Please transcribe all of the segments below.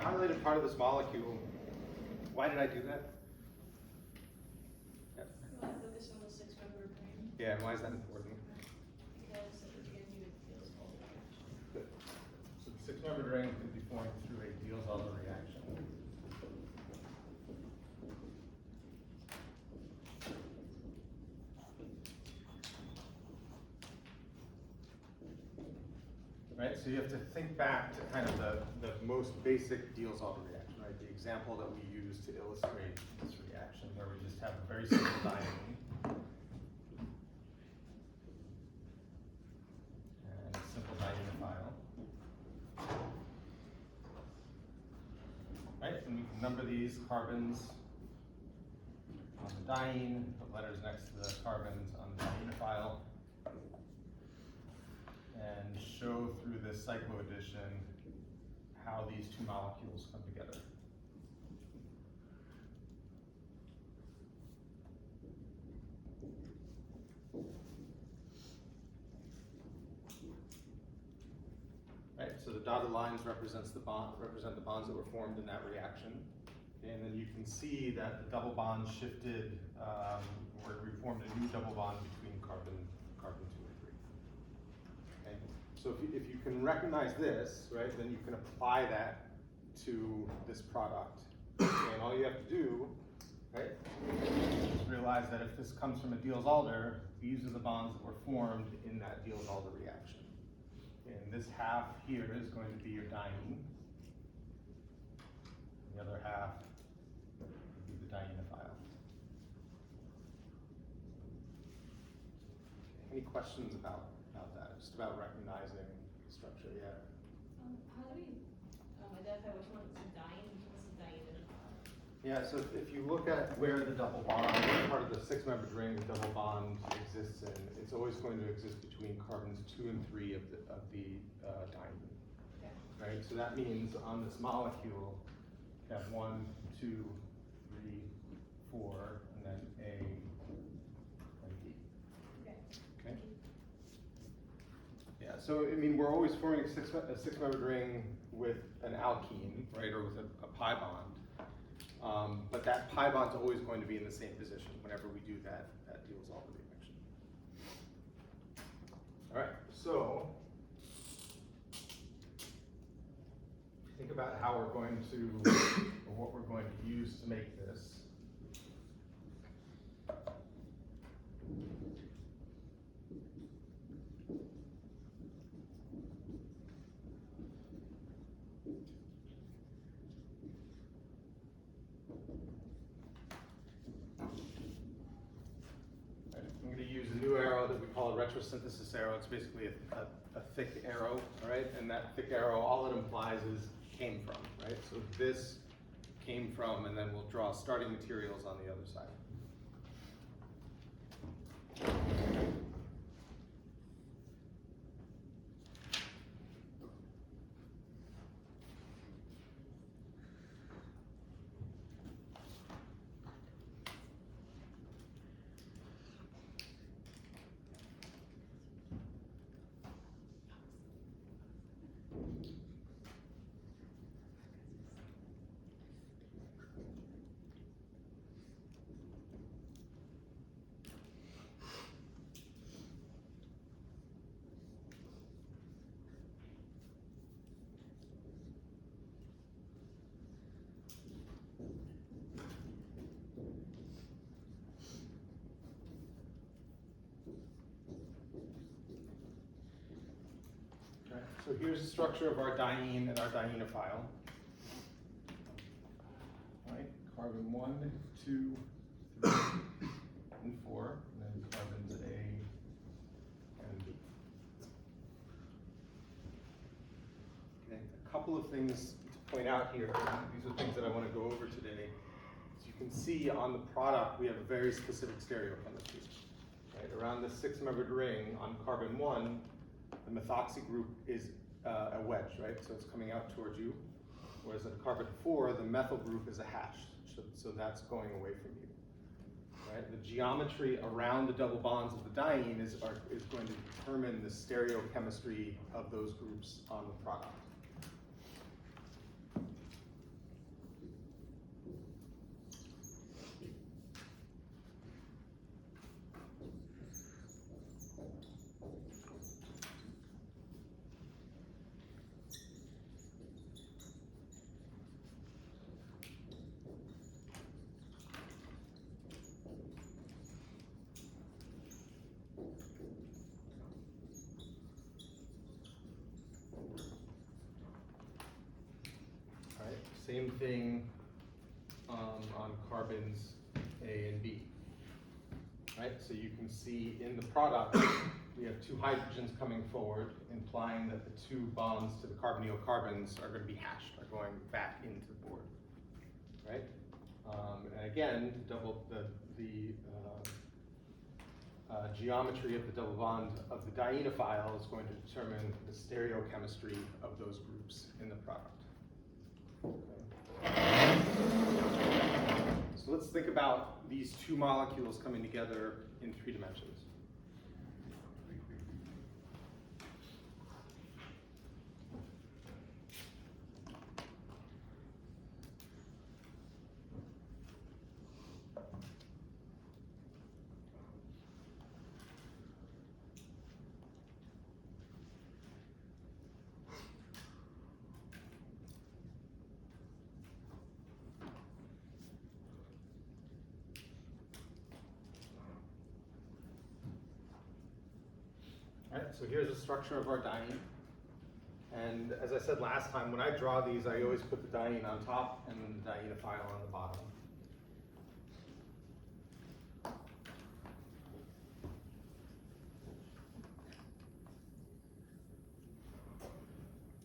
highlighted part of this molecule. Why did I do that? Yeah, Focus on the 6-membered ring. yeah, and why is that important? Because it gives you a Diels-Alder reaction. Good. So the 6-membered ring can be formed through a Diels-Alder reaction. Right, so you have to think back to kind of the most basic Diels-Alder reaction, right? The example that we use to illustrate this reaction, where we just have a very simple diamine and a simple dienophile. Right, and we can number these carbons on the diene, put letters next to the carbons on the dienophile, and show through this cycloaddition how these two molecules come together. Right, so the dotted lines represent the bonds that were formed in that reaction. And then you can see that the double bond shifted, where we formed a new double bond between carbon 2 and 3. Okay? So if you can recognize this, right, then you can apply that to this product. And all you have to do, right, is realize that if this comes from a Diels-Alder, these are the bonds that were formed in that Diels-Alder reaction. And this half here is going to be your diene. The other half would be the dienophile. Any questions about that? Just about recognizing the structure, yeah. How do we identify which one is a diene and which one is a dienophile? Yeah, so if you look at where the double bond, part of the 6-membered ring, the double bond exists in, it's always going to exist between carbons 2 and 3 of the diene. Okay. Right, so that means on this molecule, you have 1, 2, 3, 4, and then A and D. Okay. Okay. Yeah, so I mean, we're always forming a 6-membered ring with an alkene, right, or with a pi bond. But that pi bond's always going to be in the same position whenever we do that Diels-Alder reaction. All right, so think about how we're going to, or what we're going to use to make this. I'm going to use a new arrow that we call a retrosynthesis arrow. It's basically a thick arrow, all right? And that thick arrow, all it implies is came from, right? So this came from, and then we'll draw starting materials on the other side. So here's the structure of our diene and our dienophile. Right, carbon 1, 2, 3, and 4, and then carbons A and B. Okay, a couple of things to point out here. These are things that I want to go over today. As you can see on the product, we have a very specific stereochemistry. Right, around the 6-membered ring on carbon 1, the methoxy group is a wedge, right? So it's coming out towards you. Whereas at carbon 4, the methyl group is a hash. So that's going away from you. Right? The geometry around the double bonds of the diene is going to determine the stereochemistry of those groups on the product. same thing on carbons A and B. Right, so you can see in the product, we have two hydrogens coming forward, implying that the two bonds to the carbonyl carbons are going to be hashed, are going back into the board. Right, and again, geometry of the double bond of the dienophile is going to determine the stereochemistry of those groups in the product. Okay. So let's think about these two molecules coming together in 3 dimensions. Right, so here's the structure of our diene. And as I said last time, when I draw these, I always put the diene on top and then the dienophile on the bottom.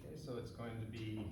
Okay, so it's going to be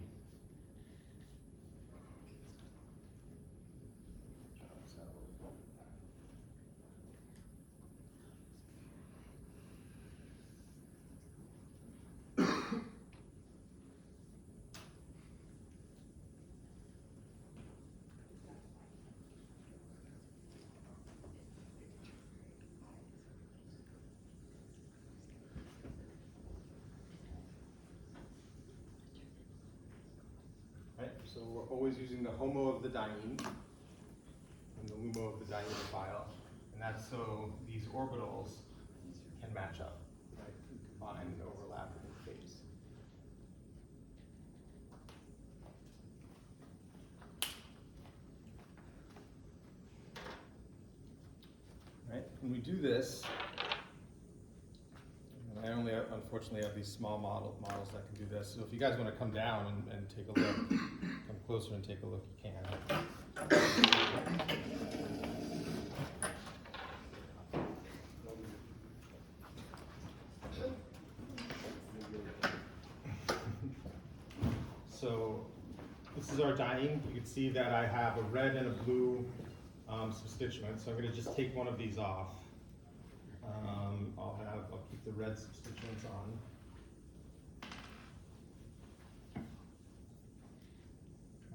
so we're always using the HOMO of the diene and the LUMO of the dienophile, and that's so these orbitals can match up, right? And combine and overlap in phase. Right? When we do this, and I only unfortunately have these small models that can do this. So if you guys want to come down and take a look, come closer and take a look, you can. So this is our diene. You can see that I have a red and a blue substituent. So I'm going to just take one of these off. I'll keep the red substituents on.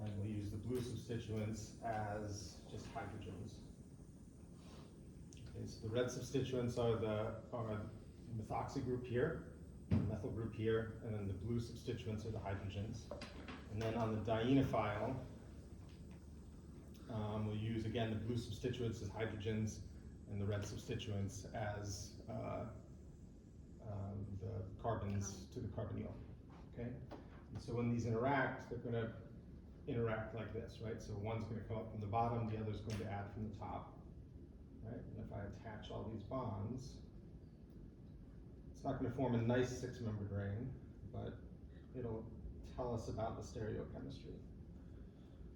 And we'll use the blue substituents as just hydrogens. Okay, so the red substituents are the methoxy group here, the methyl group here, and then the blue substituents are the hydrogens. And then on the dienophile, we'll use again the blue substituents as hydrogens and the red substituents as the carbons to the carbonyl. Okay, and so when these interact, they're going to interact like this, right? So one's going to come up from the bottom, the other's going to add from the top, right? And if I attach all these bonds, it's not going to form a nice 6-membered ring, but it'll tell us about the stereochemistry,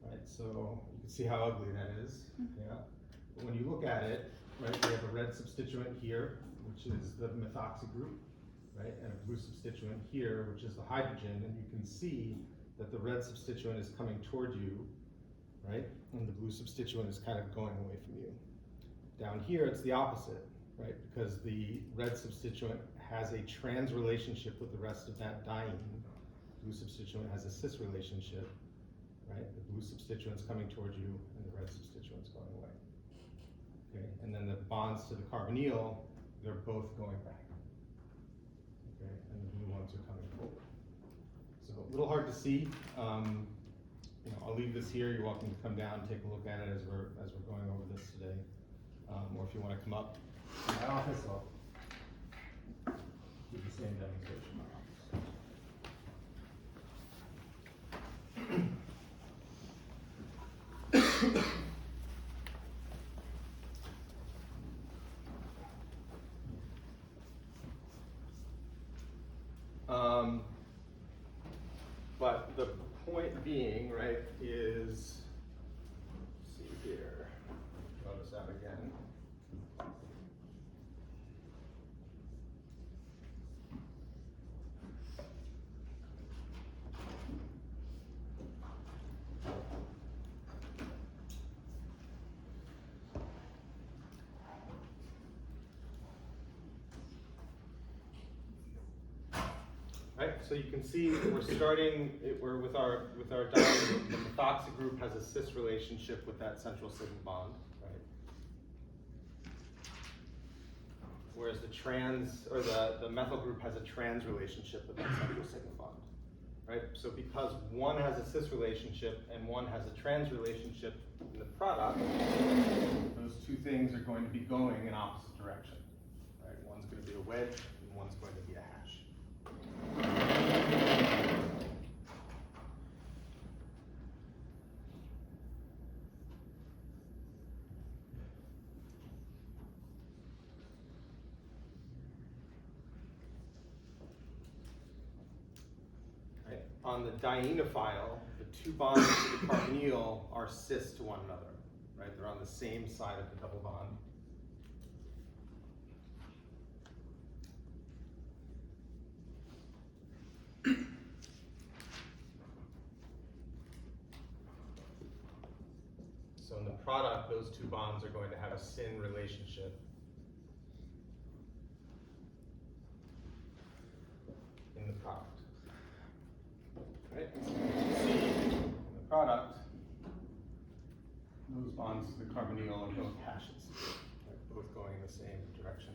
right? So you can see how ugly that is, yeah. But when you look at it, right, we have a red substituent here, which is the methoxy group, right, and a blue substituent here, which is the hydrogen, and you can see that the red substituent is coming toward you, right, and the blue substituent is kind of going away from you. Down here, it's the opposite, right, because the red substituent has a trans relationship with the rest of that diene. Blue substituent has a cis relationship, right, the blue substituent's coming toward you, and the red substituent's going away. Okay, and then the bonds to the carbonyl, they're both going back. Okay, and the blue ones are coming forward. So a little hard to see. I'll leave this here. You're welcome to come down and take a look at it as we're going over this today. Or if you want to come up to my office, I'll do the same demonstration in my office. But the point being, right, is, let's see here, notice that again. Right, so you can see we're starting, we're with our diamine, the methoxy group has a cis relationship with that central sigma bond, right? Whereas the trans, or the methyl group has a trans relationship with that central sigma bond, right? So because one has a cis relationship and one has a trans relationship in the product, those two things are going to be going in opposite direction, right? One's going to be a wedge and one's going to be a hash. Right. On the dienophile, the two bonds to the carbonyl are cis to one another, right? They're on the same side of the double bond. So in the product, those two bonds are going to have a syn relationship. In the product. Right? So you can see in the product, those bonds to the carbonyl are both hashes, right? Both going in the same direction.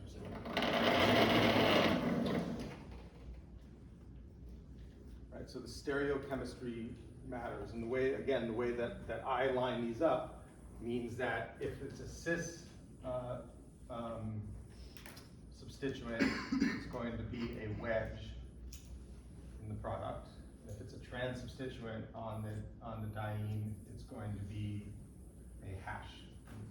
Right? So the stereochemistry matters, and the way, again, the way that I line these up means that if it's a cis substituent, it's going to be a wedge in the product. If it's a trans substituent on the diene, it's going to be a hash in the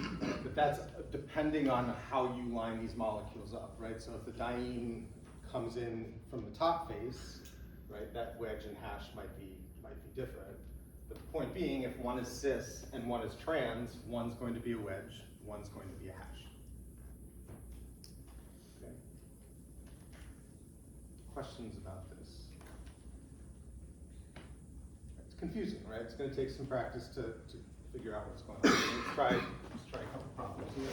product. But that's depending on how you line these molecules up, right? So if the diene comes in from the top face, right, that wedge and hash might be different. But the point being, if one is cis and one is trans, one's going to be a wedge, one's going to be a hash. Okay. Questions about this? It's confusing, right? It's going to take some practice to figure out what's going on. Let's try a couple problems here.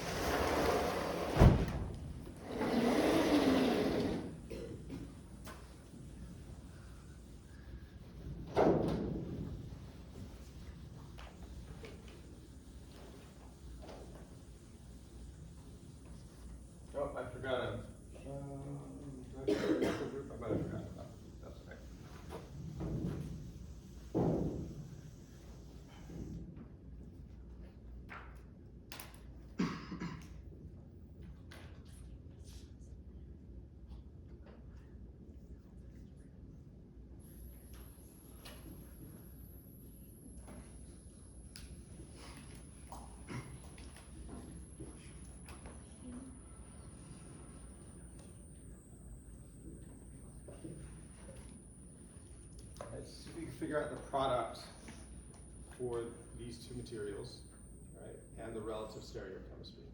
Oh, I forgot. Did I forget the group? I might have forgotten about it. That's okay. Let's see if we can figure out the product for these two materials, right, and the relative stereochemistry.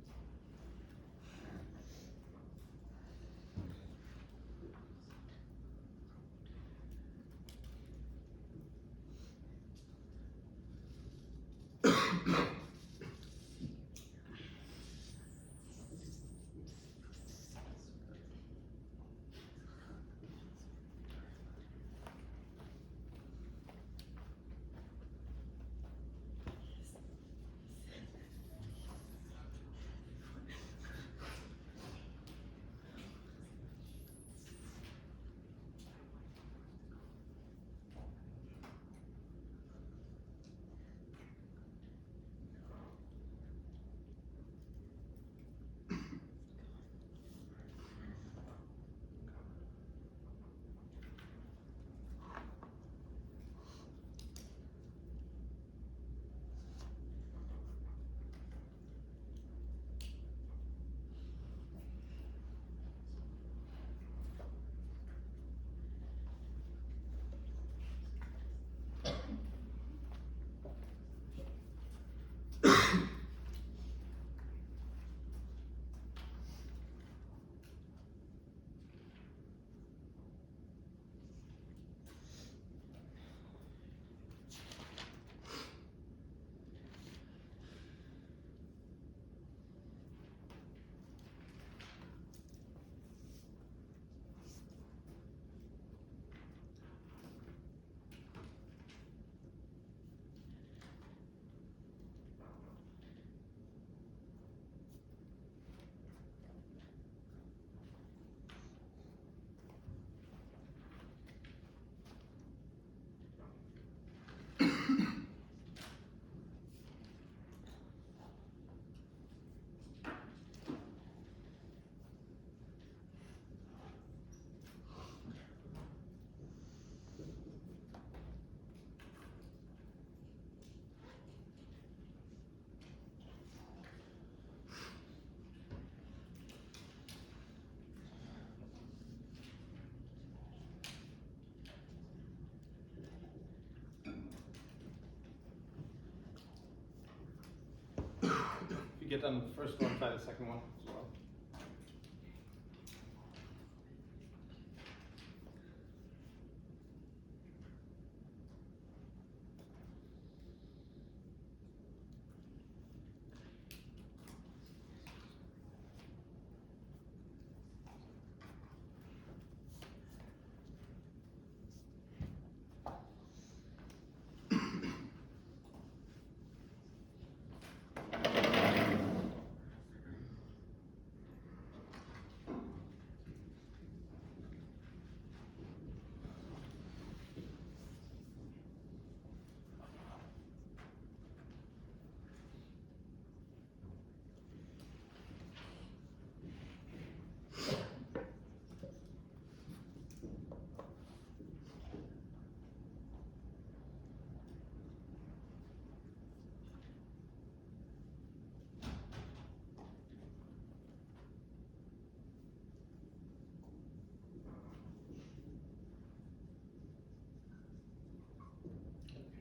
get done with the first one, try the second one as well.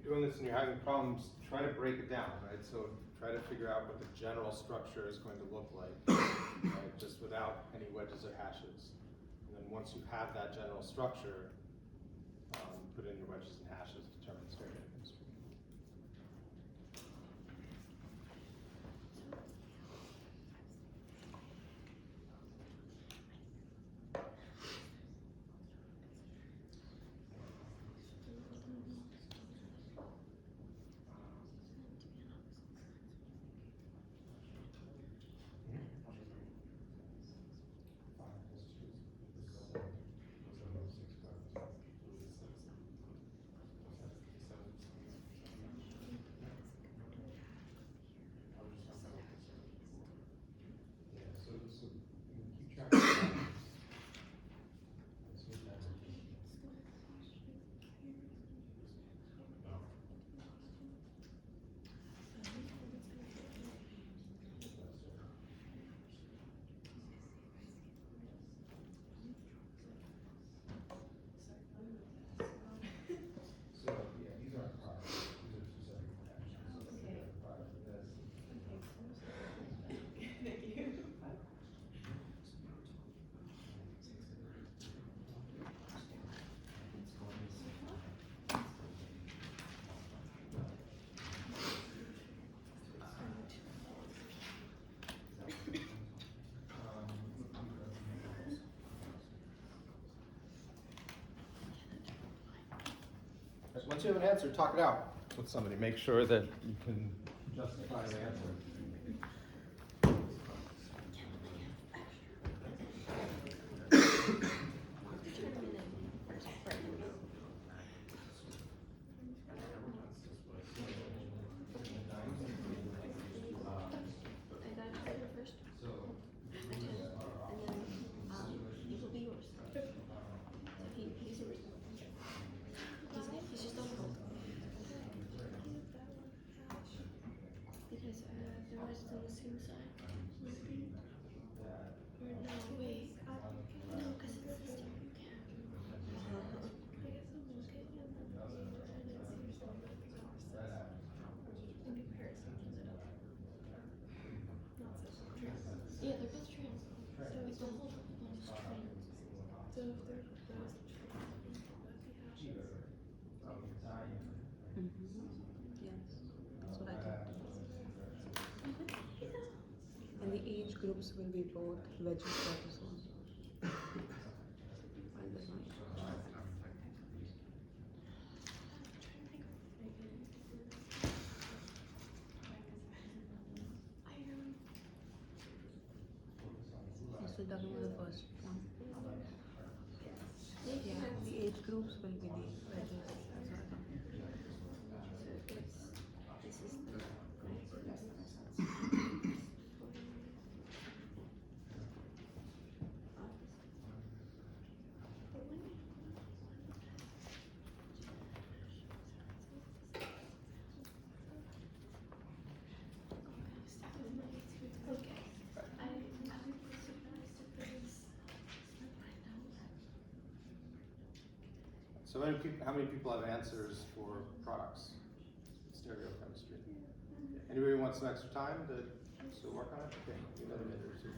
Doing this and you're having problems, try to break it down, right? So try to figure out what the general structure is going to look like, right? Just without any wedges or hashes. And then once you have that general structure, put in your wedges and hashes, determine stereochemistry. Once you have an answer, talk it out with somebody. Make sure that you can justify the answer. Yeah, they're both trans. So it's a whole bunch of trans. So if they're both Yes, that's what I thought. And the age groups will be both wedges chromosomes. Still talking about the first one. Yeah, the age groups will be the wedges. That's what I thought. This is the So how many people have answers for products? Stereochemistry. Anybody want some extra time to Still work on it? Okay, give me another minute or two.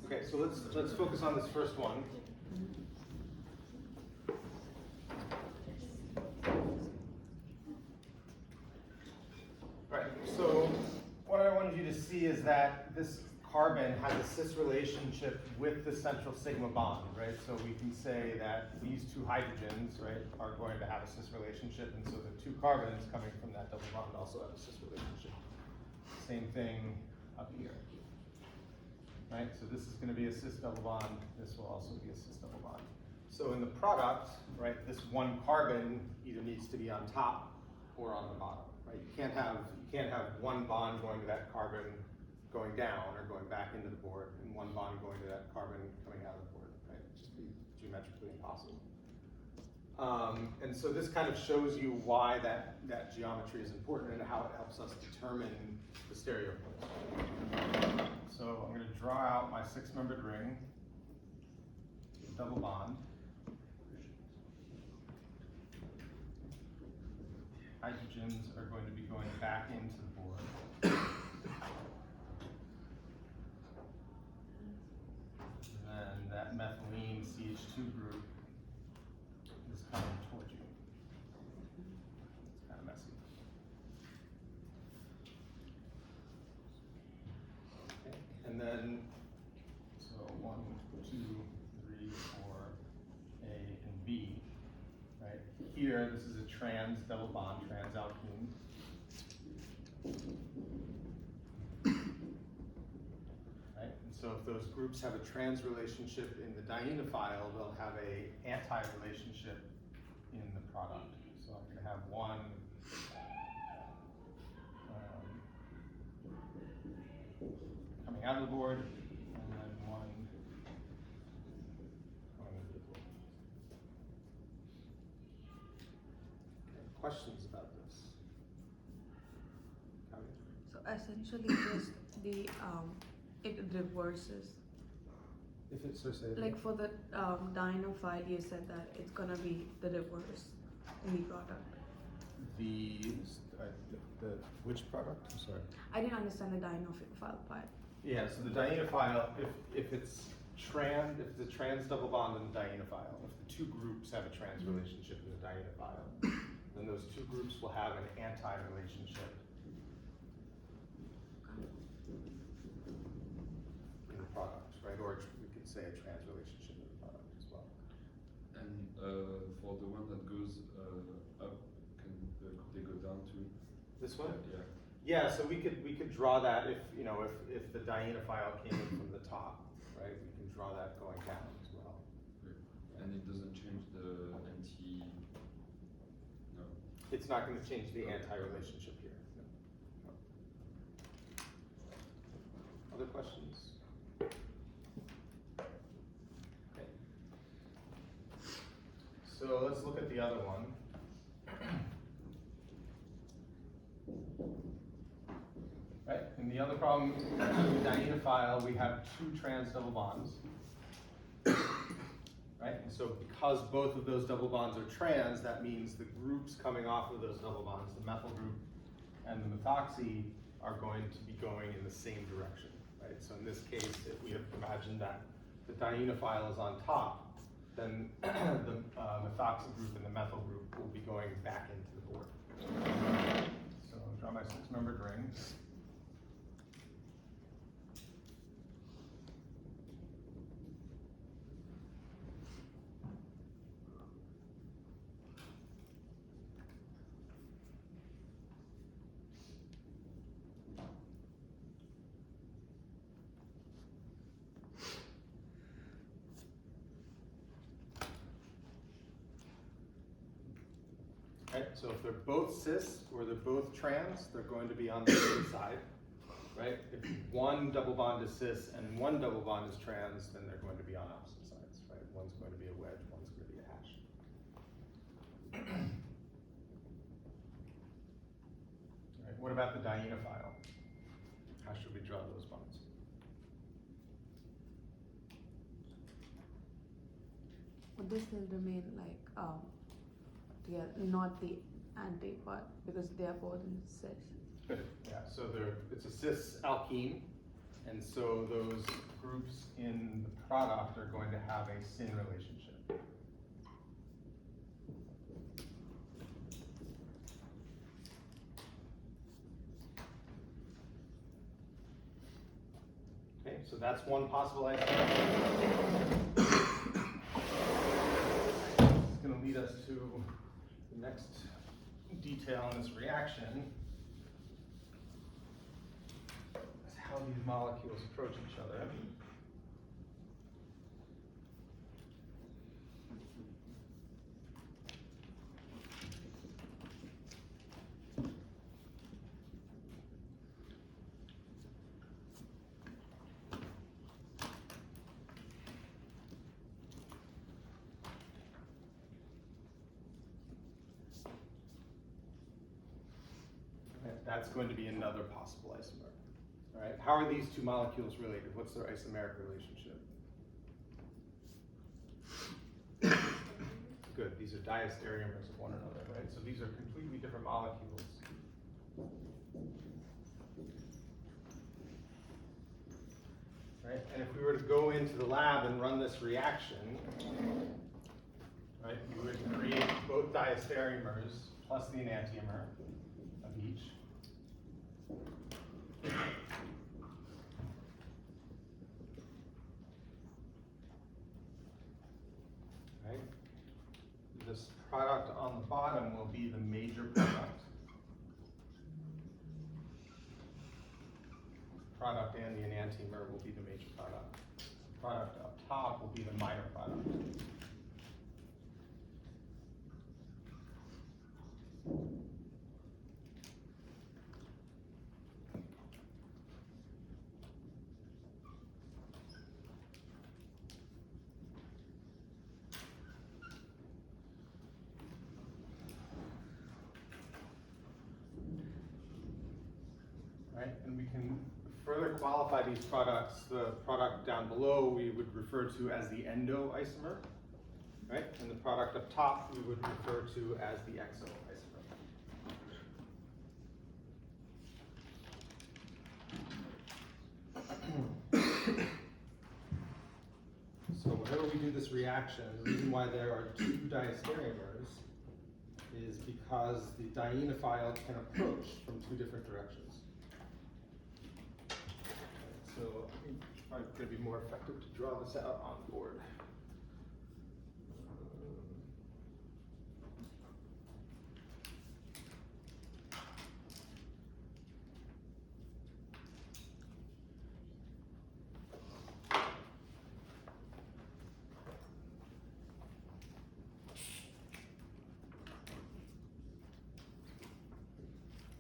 Okay, so let's focus on this first one. Right, so what I wanted you to see is that this carbon has a cis relationship with the central sigma bond, right? So we can say that these two hydrogens, right, are going to have a cis relationship, and so the two carbons coming from that double bond also have a cis relationship. Same thing up here. Right, so this is going to be a cis double bond. This will also be a cis double bond. So in the product, right, this one carbon either needs to be on top or on the bottom. Right, you can't have one bond going to that carbon going down or going back into the board, and one bond going to that carbon coming out of the board. Right, it'd just be geometrically impossible. And so this kind of shows you why that geometry is important and how it helps us determine the stereochemistry. So I'm going to draw out my 6-membered ring, double bond. Hydrogens are going to be going back into the board. And then that methylene CH2 group is coming toward you. It's kind of messy. Okay. And then, so 1, 2, 3, 4, A and B. Right here, this is a trans double bond, trans alkene. Right, and so if those groups have a trans relationship in the dienophile, they'll have a anti-relationship in the product. So I'm going to have one coming out of the board, and then one going into the board. Okay, questions about this? So essentially just the, it reverses. If it's so say Like for the dienophile, you said that it's gonna be the reverse in the product. the which product? I'm sorry. I didn't understand the dienophile part. Yeah, so the dienophile, if it's a trans double bond in the dienophile, if the two groups have a trans relationship in the dienophile, then those two groups will have an anti-relationship in the product, right? Or we could say a trans relationship in the product as well. And for the one that goes up, could they go down too? This one? Yeah. Yeah, so we could draw that if the dienophile came in from the top, right? We can draw that going down as well. Great. And it doesn't change the anti. No. It's not going to change the anti-relationship here. No. Other questions? Okay. So let's look at the other one. Right, and the other problem with the dienophile, we have two trans double bonds. Right, and so because both of those double bonds are trans, that means the groups coming off of those double bonds, the methyl group and the methoxy, are going to be going in the same direction. Right, so in this case, if we have imagined that the dienophile is on top, then the methoxy group and the methyl group will be going back into the board. So I'll draw my 6-membered ring. Right, so if they're both cis or they're both trans, they're going to be on the same side, right? If one double bond is cis and one double bond is trans, then they're going to be on opposite sides, right? One's going to be a wedge, one's going to be a hash. All right, what about the dienophile? How should we draw those bonds? Would this still remain like yeah, not the anti part because they are both in cis. Good. Yeah, so it's a cis alkene, and so those groups in the product are going to have a syn relationship. Okay, so that's one possible isomer. It's going to lead us to the next detail in this reaction is how these molecules approach each other. That's going to be another possible isomer. All right, how are these two molecules related? What's their isomeric relationship? Good, these are diastereomers of one another, right? So these are completely different molecules. Right, and if we were to go into the lab and run this reaction, right, we would create both diastereomers plus the enantiomer of each. Right? This product on the bottom will be the major product. Product and the enantiomer will be the major product. Product up top will be the minor product. Right, and we can further qualify these products. The product down below we would refer to as the endo isomer, right? And the product up top we would refer to as the exo isomer. So whenever we do this reaction, the reason why there are two diastereomers is because the dienophile can approach from two different directions. So I think it's probably going to be more effective to draw this out on the board.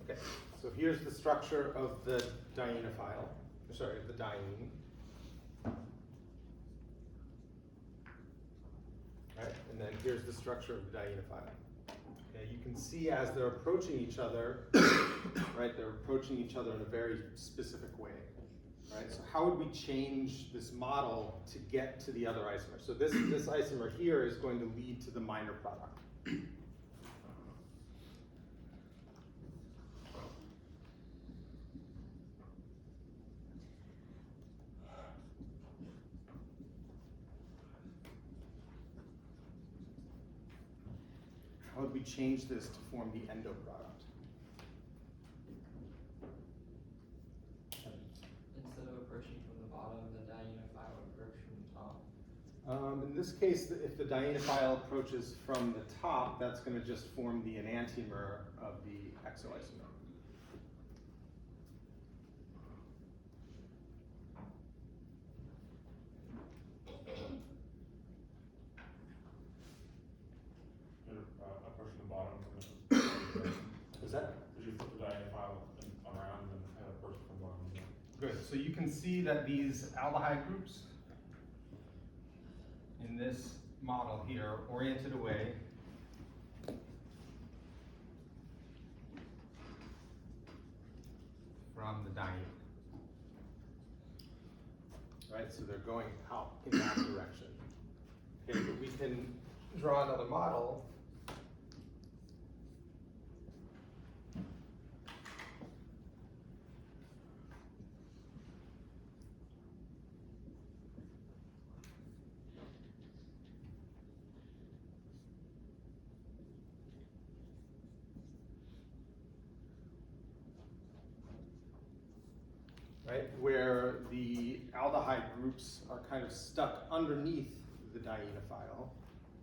Okay, so here's the structure of the dienophile. Sorry, the diene. Right, and then here's the structure of the dienophile. Okay, you can see as they're approaching each other, right, they're approaching each other in a very specific way. Right, so how would we change this model to get to the other isomer? So this isomer here is going to lead to the minor product. how would we change this to form the endo product? Instead of approaching from the bottom, the dienophile approach from the top. In this case, if the dienophile approaches from the top, that's going to just form the enantiomer of the exoisomer. Approach from the bottom. Is that? Did you flip the dienophile around and have approach from the bottom? Good. So you can see that these aldehyde groups in this model here are oriented away from the diene. Right, so they're going out in that direction. Okay, but we can draw another model. Right, where the aldehyde groups are kind of stuck underneath the dienophile,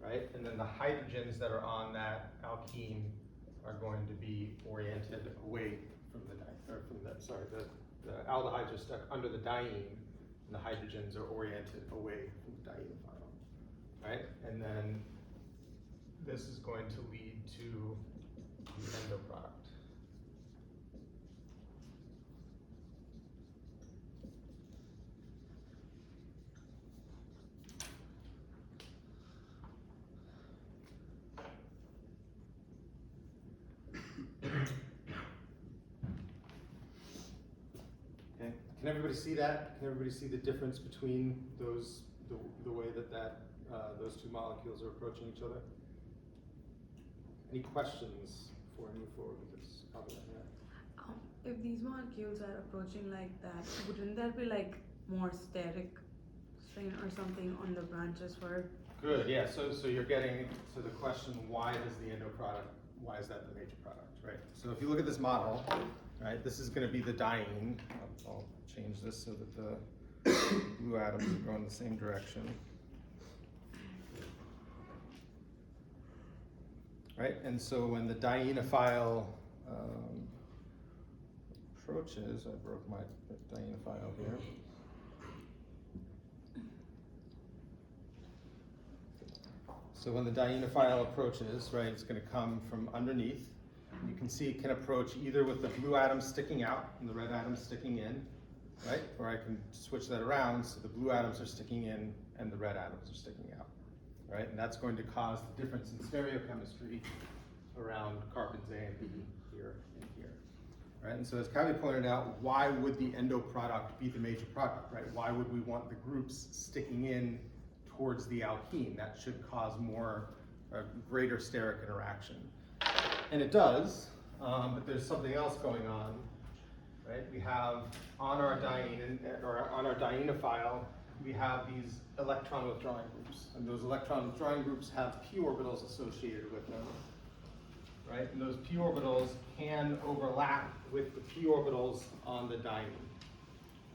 right? And then the hydrogens that are on that alkene are going to be oriented away from the aldehydes are stuck under the diene, and the hydrogens are oriented away from the dienophile, right? And then this is going to lead to the endo product. Okay, can everybody see that? Can everybody see the difference between those, the way that those two molecules are approaching each other? Any questions before I move forward with this? Probably not yet. If these molecules are approaching like that, wouldn't there be like more steric strain or something on the branches for? Good, yeah, so you're getting to the question, why is the endo product, why is that the major product, right? So if you look at this model, right, this is gonna be the diene. I'll change this so that the blue atoms are going the same direction. Right, and so when the dienophile approaches, I broke my dienophile here. So when the dienophile approaches, right, it's going to come from underneath. You can see it can approach either with the blue atoms sticking out and the red atoms sticking in, right? Or I can switch that around so the blue atoms are sticking in and the red atoms are sticking out, right? And that's going to cause the difference in stereochemistry around carbons A and B here and here, right? And so as Kavi pointed out, why would the endo product be the major product, right? Why would we want the groups sticking in towards the alkene? That should cause greater steric interaction. And it does, but there's something else going on, right? We have on our diene, or on our dienophile, we have these electron withdrawing groups. And those electron withdrawing groups have p orbitals associated with them, right? And those p orbitals can overlap with the p orbitals on the diene,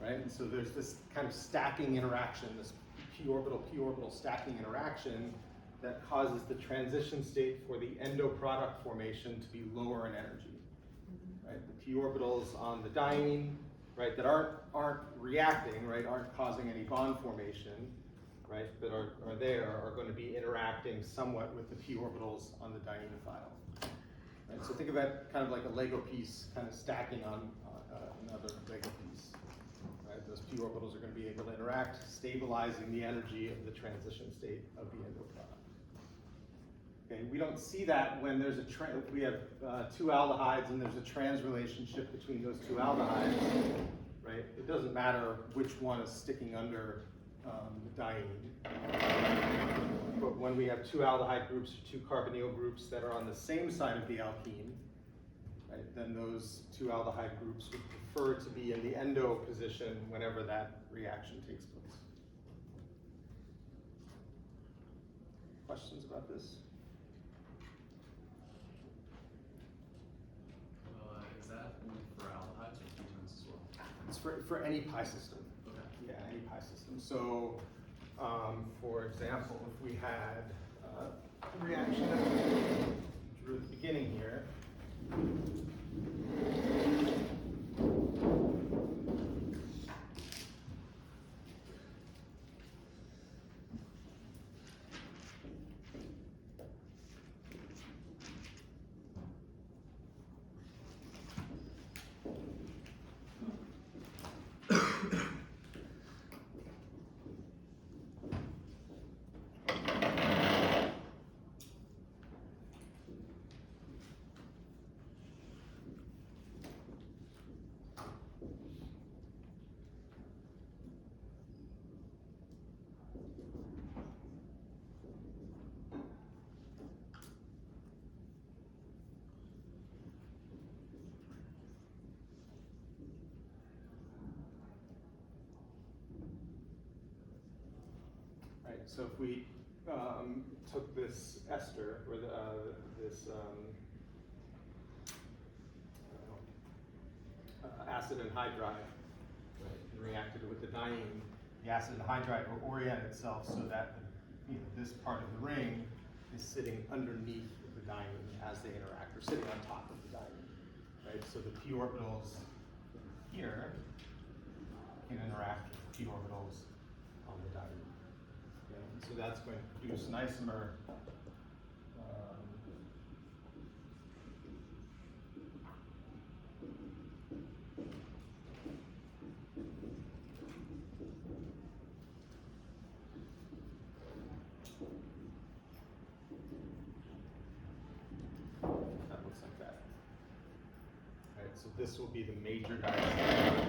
right? And so there's this kind of stacking interaction, this p orbital stacking interaction that causes the transition state for the endo product formation to be lower in energy, right? The p orbitals on the diene, right, that aren't reacting, right, aren't causing any bond formation, right, but are going to be interacting somewhat with the p orbitals on the dienophile. Right? So think of that kind of like a Lego piece kind of stacking on another Lego piece. Right? Those p orbitals are going to be able to interact, stabilizing the energy of the transition state of the endo product. Okay, we don't see that when there's we have two aldehydes and there's a trans relationship between those two aldehydes, right? It doesn't matter which one is sticking under the diene. But when we have two aldehyde groups or two carbonyl groups that are on the same side of the alkene, right, then those two aldehyde groups would prefer to be in the endo position whenever that reaction takes place. Questions about this? for any pi system. Yeah, any pi system. So, for example, if we had a reaction that we drew at the beginning here. Right, so if we took this ester, or this acid anhydride, right, and reacted it with the diene, the acid anhydride will orient itself so that this part of the ring is sitting underneath the diene as they interact, or sitting on top of the diene, right? So the p orbitals here can interact with the p orbitals on the diene. Okay? So that's going to produce an isomer. That looks like that. Right, so this will be the major diester.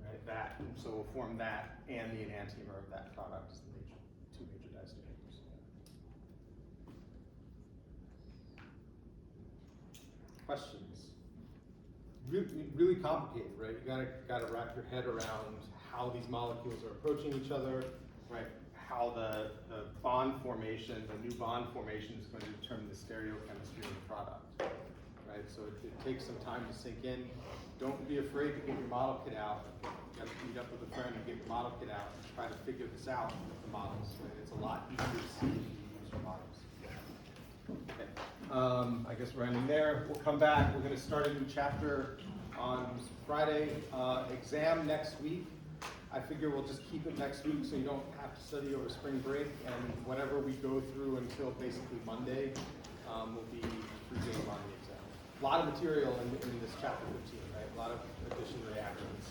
Right, that, so we'll form that and the enantiomer of that product is the two major diastereomers. Questions? Really complicated, right? You gotta wrap your head around how these molecules are approaching each other, right? How the bond formation, the new bond formation is going to determine the stereochemistry of the product, right? So it takes some time to sink in. Don't be afraid to get your model kit out. You got to meet up with a friend and get your model kit out and try to figure this out with the models. Right? It's a lot easier to see if you use your models. Okay. I guess we're ending there. We'll come back. We're going to start a new chapter on Friday. Exam next week. I figure we'll just keep it next week so you don't have to study over spring break, and whatever we go through until basically Monday will be through game on the exam. A lot of material in this chapter 15, right? A lot of addition reactions.